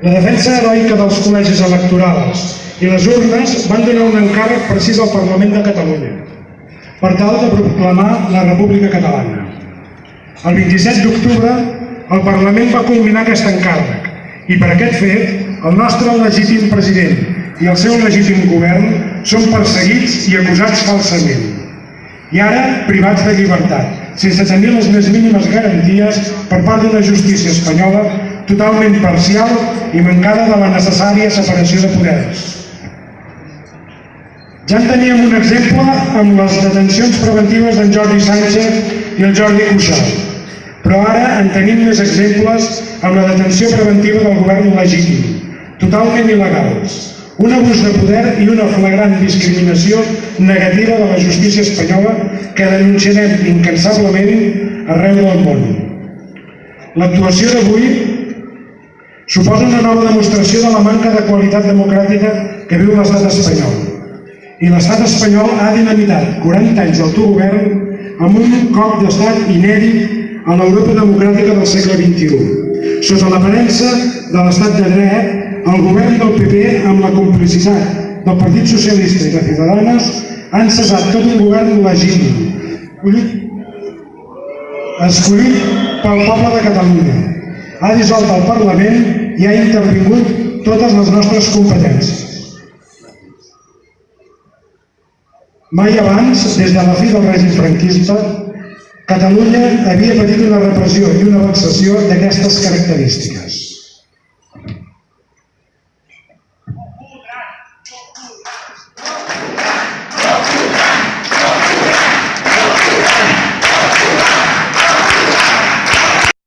La defensa heroica dels col·legis electorals i les urnes van donar un encàrrec precís al Parlament de Catalunya per tal de proclamar la República Catalana. El 27 d'octubre el Parlament va culminar aquest encàrrec i per aquest fet el nostre legítim president i el seu legítim govern són perseguits i acusats falsament. I ara privats de llibertat, sense tenir les més mínimes garanties per part d'una justícia espanyola totalment parcial i mancada de la necessària separació de poders. Ja en teníem un exemple amb les detencions preventives d'en Jordi Sánchez i el Jordi Cuixart, però ara en tenim més exemples amb la detenció preventiva del govern legítim, totalment il·legals, un abús de poder i una flagrant discriminació negativa de la justícia espanyola que denunciarem incansablement arreu del món. L'actuació d'avui suposa una nova demostració de la manca de qualitat democràtica que viu l'estat espanyol. I l'estat espanyol ha dinamitat 40 anys d'autogovern amb un cop d'estat inèdit a l'Europa democràtica del segle XXI. Sota l'aparença de l'estat de dret, el govern del PP, amb la complicitat del Partit Socialista i de Ciudadanos, han cessat tot un govern legítim, escollit pel poble de Catalunya. Ha dissolt el Parlament i ha intervingut totes les nostres competències. Mai abans, des de la fi del règim franquista, Catalunya havia patit una repressió i una vexació d'aquestes característiques.